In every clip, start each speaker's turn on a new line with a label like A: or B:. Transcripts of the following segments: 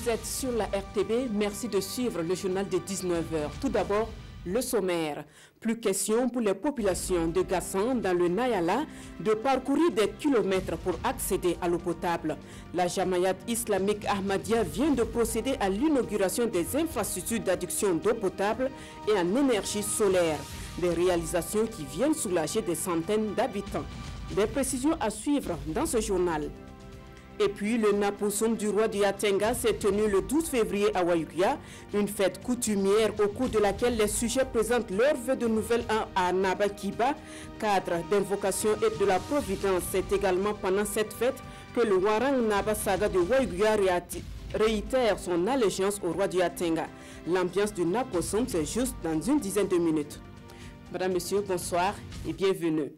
A: Vous êtes sur la RTB, merci de suivre le journal de 19h. Tout d'abord, le sommaire. Plus question pour les populations de Gassan dans le Nayala de parcourir des kilomètres pour accéder à l'eau potable. La Jamaïat islamique Ahmadiyya vient de procéder à l'inauguration des infrastructures d'adduction d'eau potable et en énergie solaire. Des réalisations qui viennent soulager des centaines d'habitants. Des précisions à suivre dans ce journal. Et puis, le Naposum du roi du Yatenga s'est tenu le 12 février à Wayukia, une fête coutumière au cours de laquelle les sujets présentent leurs vœux de nouvelles an à Nabakiba, cadre d'invocation et de la providence. C'est également pendant cette fête que le Warang Naba Saga de Wayukia réitère son allégeance au roi du Yatenga. L'ambiance du Naposum, c'est juste dans une dizaine de minutes. Madame, Monsieur, bonsoir et bienvenue.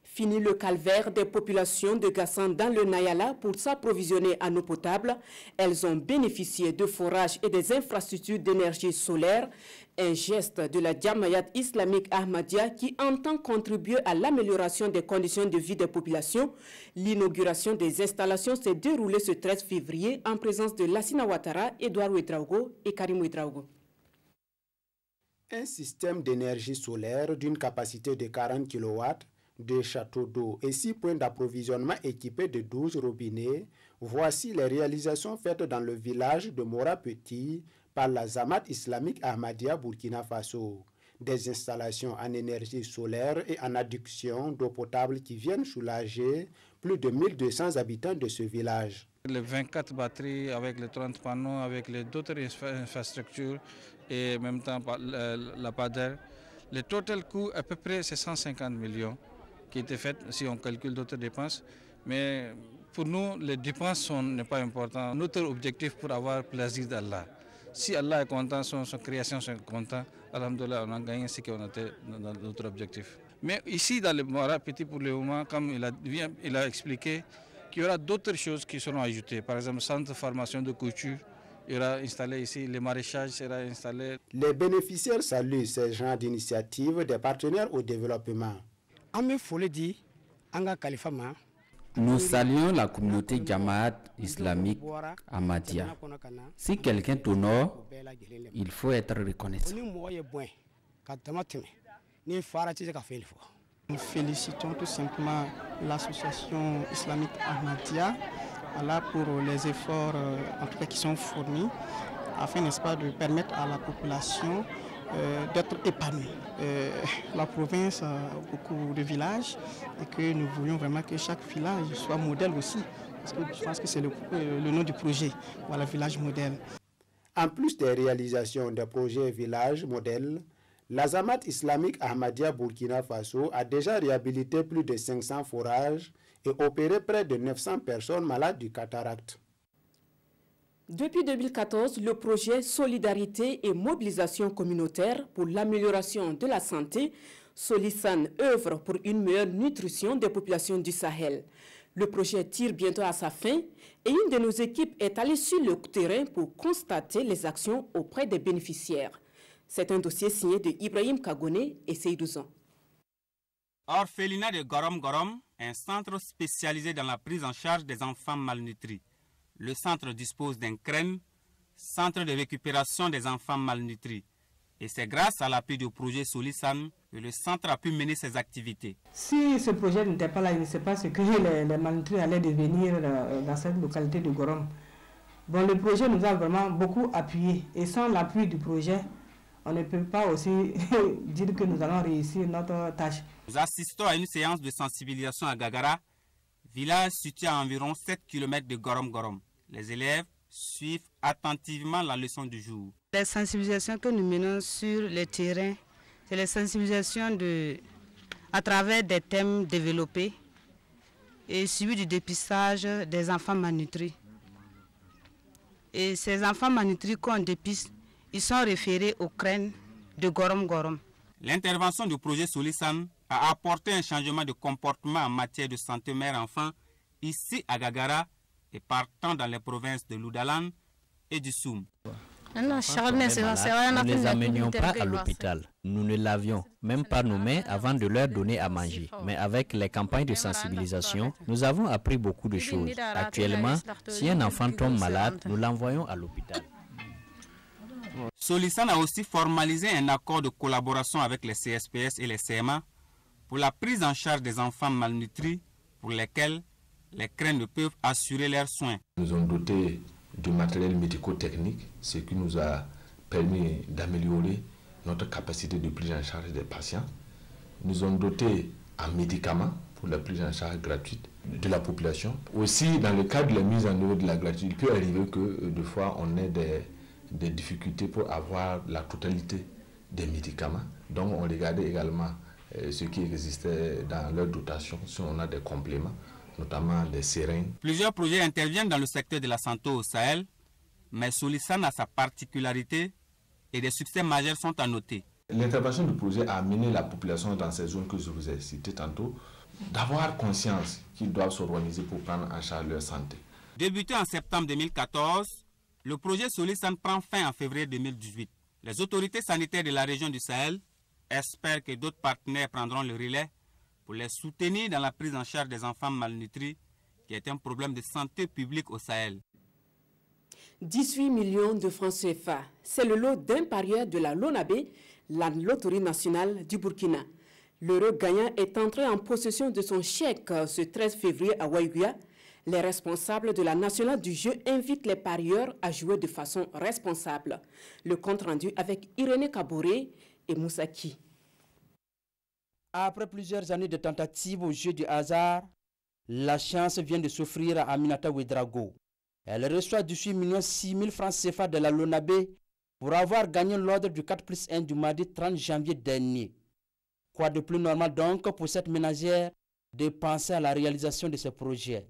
A: Fini le calvaire des populations de Gassan dans le Nayala pour s'approvisionner en eau potable. Elles ont bénéficié de forages et des infrastructures d'énergie solaire. Un geste de la Jamaïat islamique Ahmadiyya qui entend contribuer à l'amélioration des conditions de vie des populations. L'inauguration des installations s'est déroulée ce 13 février en présence de Lassina Ouattara, Edouard Ouedraogo et Karim Ouedraogo.
B: Un système d'énergie solaire d'une capacité de 40 kW, 2 châteaux d'eau et 6 points d'approvisionnement équipés de 12 robinets, voici les réalisations faites dans le village de Mora Petit par la Jamaïat islamique Ahmadiyya Burkina Faso. Des installations en énergie solaire et en adduction d'eau potable qui viennent soulager plus de 1200 habitants de ce village.
C: Les 24 batteries avec les 30 panneaux, avec les d'autres infrastructures et en même temps la PADER, le total coût à peu près c'est 150 millions qui étaient faites si on calcule d'autres dépenses. Mais pour nous, les dépenses n'est pas important. Notre objectif pour avoir plaisir d'Allah. Si Allah est content, son création est content, alhamdoulilah, on a gagné ce qu'on a été dans notre objectif. Mais ici, dans le Mora Petit, pour le moment, comme il a expliqué, qu'il y aura d'autres choses qui seront ajoutées. Par exemple, centre de formation de couture, il y aura installé ici, le maraîchage sera installé.
B: Les bénéficiaires saluent ces genres d'initiatives des partenaires au développement.
D: Nous saluons la communauté Jamaïat islamique Ahmadiyya. Si quelqu'un t'honore, il faut être reconnaissant.
E: Nous félicitons tout simplement l'association islamique Ahmadiyya pour les efforts en tout cas, qui sont fournis afin, n'est-ce pas, de permettre à la population d'être épanouie. La province a beaucoup de villages et que nous voulions vraiment que chaque village soit modèle aussi. Parce que je pense que c'est le nom du projet, voilà, village modèle.
B: En plus des réalisations des projets village modèle, la Jamaïat islamique Ahmadiyya Burkina Faso a déjà réhabilité plus de 500 forages et opéré près de 900 personnes malades du cataracte.
A: Depuis 2014, le projet Solidarité et mobilisation communautaire pour l'amélioration de la santé, Solisan œuvre pour une meilleure nutrition des populations du Sahel. Le projet tire bientôt à sa fin et une de nos équipes est allée sur le terrain pour constater les actions auprès des bénéficiaires. C'est un dossier signé de Ibrahim Kagone et Seydousan.
F: Orphelinat de Gorom Gorom, un centre spécialisé dans la prise en charge des enfants malnutris. Le centre dispose d'un CREN, centre de récupération des enfants malnutris. Et c'est grâce à l'appui du projet Solisan que le centre a pu mener ses activités.
G: Si ce projet n'était pas là, il ne sait pas ce que les malnutris allaient devenir dans cette localité de Gorom. Bon, le projet nous a vraiment beaucoup appuyé. Et sans l'appui du projet, on ne peut pas aussi dire que nous allons réussir notre tâche.
F: Nous assistons à une séance de sensibilisation à Gagara, village situé à environ 7 km de Gorom Gorom. Les élèves suivent attentivement la leçon du jour.
H: Les sensibilisations que nous menons sur le terrain, c'est les sensibilisations à travers des thèmes développés et suivi du dépistage des enfants malnutris. Et ces enfants malnutris qu'on dépiste, ils sont référés au CREN de Gorom Gorom.
F: L'intervention du projet Solisan a apporté un changement de comportement en matière de santé mère-enfant ici à Gagara et partant dans les provinces de l'Oudalan et du Soum.
I: Nous ne les amenions pas à l'hôpital. Nous ne lavions même pas nos mains avant de leur donner à manger. Mais avec les campagnes de sensibilisation, nous avons appris beaucoup de choses. Actuellement, si un enfant tombe malade, nous l'envoyons à l'hôpital.
F: Solisan a aussi formalisé un accord de collaboration avec les CSPS et les CMA pour la prise en charge des enfants malnutris pour lesquels les CREN ne peuvent assurer leurs soins.
J: Nous avons doté du matériel médico-technique, ce qui nous a permis d'améliorer notre capacité de prise en charge des patients. Nous avons doté en médicaments pour la prise en charge gratuite de la population. Aussi, dans le cadre de la mise en œuvre de la gratuité, il peut arriver que des fois on ait des difficultés pour avoir la totalité des médicaments. Donc on regardait également ce qui existait dans leur dotation, si on a des compléments, notamment des seringues.
F: Plusieurs projets interviennent dans le secteur de la santé au Sahel, mais Solisan a sa particularité et des succès majeurs sont à noter.
J: L'intervention du projet a amené la population dans ces zones que je vous ai citées tantôt d'avoir conscience qu'ils doivent s'organiser pour prendre en charge leur santé.
F: Débuté en septembre 2014, le projet Solisan prend fin en février 2018. Les autorités sanitaires de la région du Sahel espèrent que d'autres partenaires prendront le relais pour les soutenir dans la prise en charge des enfants malnutris, qui est un problème de santé publique au Sahel.
A: 18 millions de francs CFA, c'est le lot d'un parieur de la Lonabé, la loterie nationale du Burkina. L'heureux gagnant est entré en possession de son chèque ce 13 février à Waïguia. Les responsables de la nationale du jeu invitent les parieurs à jouer de façon responsable. Le compte rendu avec Irénée Kaboré et Moussaki.
K: Après plusieurs années de tentatives au jeu du hasard, la chance vient de s'offrir à Aminata Ouedraogo. Elle reçoit 18 600 000 francs CFA de la Lonabé pour avoir gagné l'ordre du 4+1 du mardi 30 janvier dernier. Quoi de plus normal donc pour cette ménagère de penser à la réalisation de ce projet.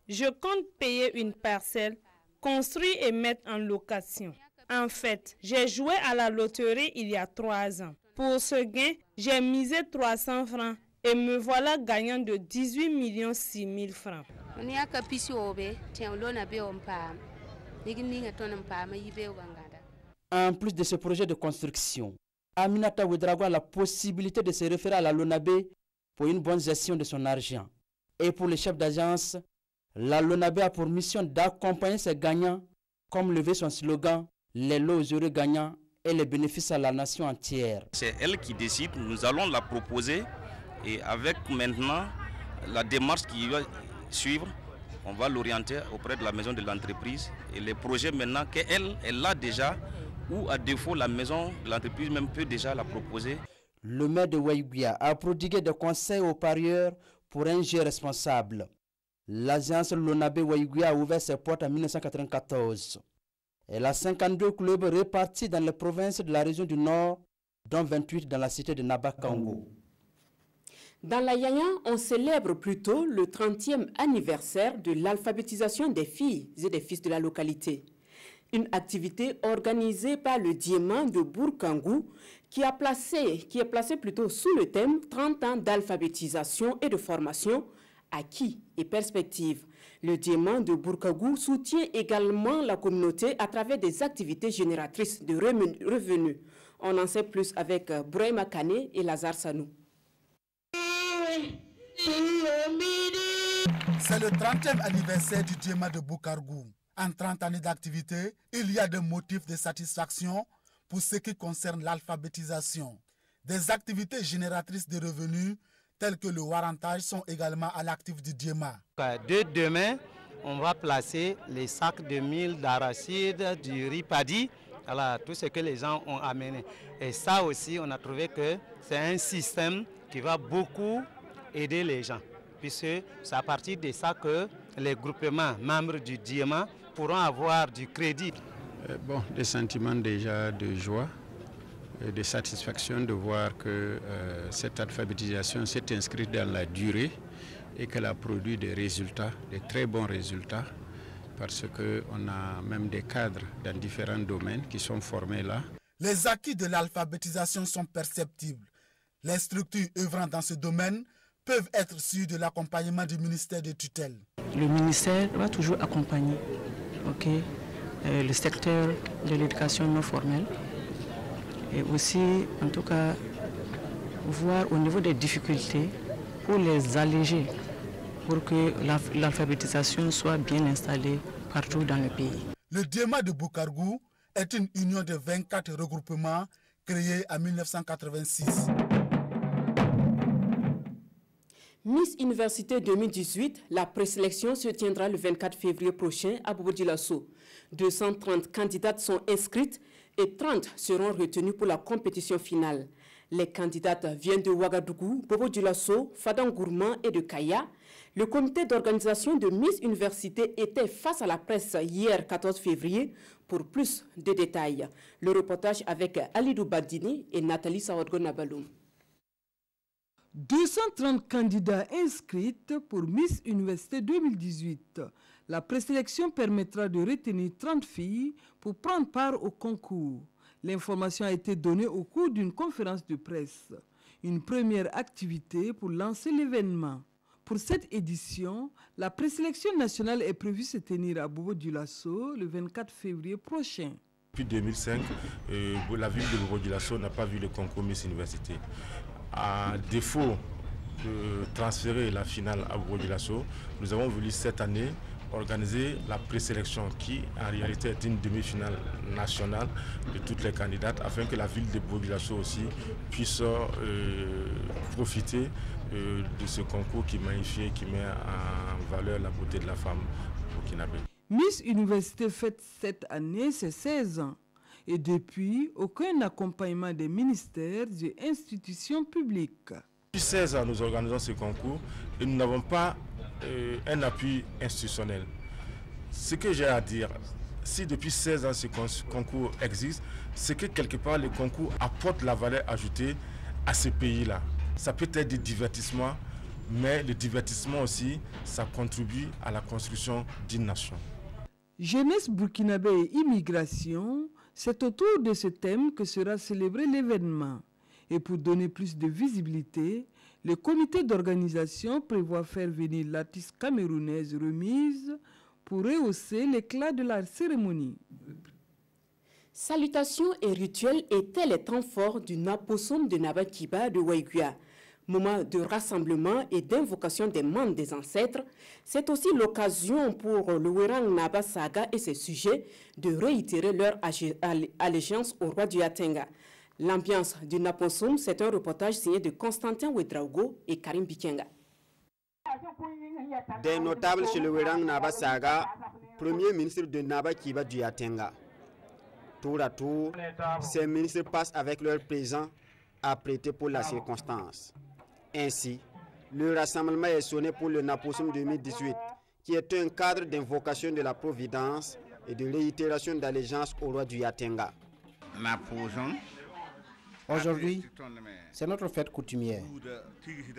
L: Je compte payer une parcelle, construire et mettre en location. En fait, j'ai joué à la loterie il y a 3 ans. Pour ce gain, j'ai misé 300 francs et me voilà gagnant de 18 600 000 francs.
K: En plus de ce projet de construction, Aminata Ouedraogo a la possibilité de se référer à la Lonabé pour une bonne gestion de son argent. Et pour les chefs d'agence, la Lonabé a pour mission d'accompagner ses gagnants, comme le veut son slogan, les lots aux heureux gagnants et les bénéfices à la nation entière.
M: C'est elle qui décide, nous allons la proposer et avec maintenant la démarche qui va suivre, on va l'orienter auprès de la maison de l'entreprise et les projets maintenant qu'elle a déjà ou à défaut la maison de l'entreprise même peut déjà la proposer.
K: Le maire de Waïguia a prodigué des conseils aux parieurs pour un jeu responsable. L'agence Lonabé Waïguia a ouvert ses portes en 1994. Elle a 52 clubs répartis dans les provinces de la région du Nord, dont 28 dans la cité de Nabakango.
A: Dans la Yaya, on célèbre plutôt le 30e anniversaire de l'alphabétisation des filles et des fils de la localité. Une activité organisée par le Diamant de Bourkangou qui est placé plutôt sous le thème 30 ans d'alphabétisation et de formation, acquis et perspectives. Le Diamant de Bourkangou soutient également la communauté à travers des activités génératrices de revenus. On en sait plus avec Bouraïma Kane et Lazare Sanou.
N: C'est le 30e anniversaire du Diamant de Bourkangou. En 30 années d'activité, il y a des motifs de satisfaction pour ce qui concerne l'alphabétisation. Des activités génératrices de revenus telles que le warantage sont également à l'actif du Diema.
O: Dès demain, on va placer les sacs de mil, d'arachide, du riz paddy, voilà, tout ce que les gens ont amené. Et ça aussi, on a trouvé que c'est un système qui va beaucoup aider les gens, puisque c'est à partir de ça que les groupements membres du Diema pourront avoir du crédit.
B: Des sentiments déjà de joie et de satisfaction de voir que cette alphabétisation s'est inscrite dans la durée et qu'elle a produit des résultats, des très bons résultats, parce qu'on a même des cadres dans différents domaines qui sont formés là.
N: Les acquis de l'alphabétisation sont perceptibles. Les structures œuvrant dans ce domaine peuvent être sûrs de l'accompagnement du ministère de tutelle.
E: Le ministère va toujours accompagner le secteur de l'éducation non formelle et aussi, en tout cas, voir au niveau des difficultés pour les alléger, pour que l'alphabétisation soit bien installée partout dans le pays.
N: Le DIEMA de Boukargou est une union de 24 regroupements créés en 1986.
A: Miss Université 2018, la présélection se tiendra le 24 février prochain à Bobo-Dioulasso. 230 candidates sont inscrites et 30 seront retenues pour la compétition finale. Les candidates viennent de Ouagadougou, Bobo-Dioulasso, Fadangourman et de Kaya. Le comité d'organisation de Miss Université était face à la presse hier 14 février pour plus de détails. Le reportage avec Alidou Badini et Nathalie Sawadgo-Nabaloum.
P: 230 candidats inscrits pour Miss Université 2018. La présélection permettra de retenir 30 filles pour prendre part au concours. L'information a été donnée au cours d'une conférence de presse. Une première activité pour lancer l'événement. Pour cette édition, la présélection nationale est prévue se tenir à Bobo-Dioulasso le 24 février prochain.
Q: Depuis 2005, la ville de Bobo-Dioulasso n'a pas vu le concours Miss Université. À défaut de transférer la finale à Bobo-Dioulasso, nous avons voulu cette année organiser la présélection qui en réalité est une demi-finale nationale de toutes les candidates afin que la ville de Bobo-Dioulasso aussi puisse profiter de ce concours qui magnifie et qui met en valeur la beauté de la femme burkinabé.
P: Miss Université fête cette année ses 16 ans. Et depuis, aucun accompagnement des ministères et institutions publiques.
Q: Depuis 16 ans, nous organisons ce concours et nous n'avons pas un appui institutionnel. Ce que j'ai à dire, si depuis 16 ans ce concours existe, c'est que quelque part le concours apporte la valeur ajoutée à ce pays-là. Ça peut être du divertissement, mais le divertissement aussi, ça contribue à la construction d'une nation.
P: Jeunesse burkinabé et immigration, c'est autour de ce thème que sera célébré l'événement. Et pour donner plus de visibilité, le comité d'organisation prévoit faire venir l'artiste camerounaise Remise pour rehausser l'éclat de la cérémonie.
A: Salutations et rituels étaient les temps forts du Napossum de Nabakiba de Waïguia. Moment de rassemblement et d'invocation des membres des ancêtres, c'est aussi l'occasion pour le Werang Naba Saga et ses sujets de réitérer leur allégeance au roi du Yatenga. L'ambiance du Napossum, c'est un reportage signé de Constantin Ouedraogo et Karim Bikenga.
B: Des notables chez le Werang Naba Saga, premier ministre de Naba Kiba du Yatenga. Tour à tour, ces ministres passent avec leur présent apprêté pour la circonstance. Ainsi, le rassemblement est sonné pour le Napossum 2018, qui est un cadre d'invocation de la Providence et de réitération d'allégeance au roi du Yatenga.
K: Aujourd'hui, c'est notre fête coutumière.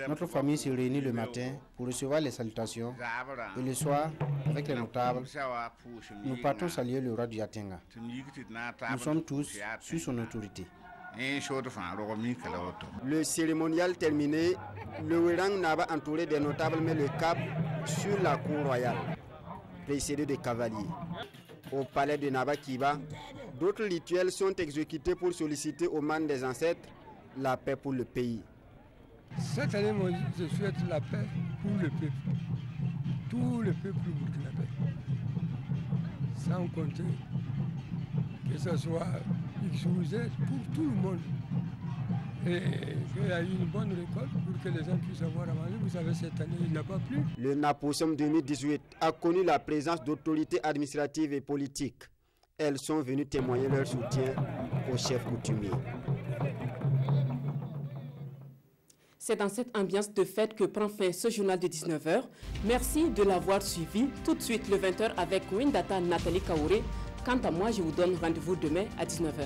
K: Notre famille se réunit le matin pour recevoir les salutations et le soir, avec les notables, nous partons saluer le roi du Yatenga. Nous sommes tous sous son autorité.
B: Le cérémonial terminé, le Werang Naba entouré des notables met le cap sur la cour royale, précédé de cavaliers. Au palais de Naba Kiba, d'autres rituels sont exécutés pour solliciter aux mains des ancêtres la paix pour le pays.
R: Cette année, moi, je souhaite la paix pour le peuple, tout le peuple burkinabé, sans compter que ce soit X ou Z, pour tout le monde. Et qu'il y a eu une bonne récolte pour que les gens puissent avoir à manger. Vous savez, cette année, il n'a pas plu.
B: Le Napossum 2018 a connu la présence d'autorités administratives et politiques. Elles sont venues témoigner leur soutien aux chefs coutumiers.
A: C'est dans cette ambiance de fête que prend fin ce journal de 19h. Merci de l'avoir suivi. Tout de suite, le 20h avec Windata Nathalie Kaouré. Quant à moi, je vous donne rendez-vous demain à 19h.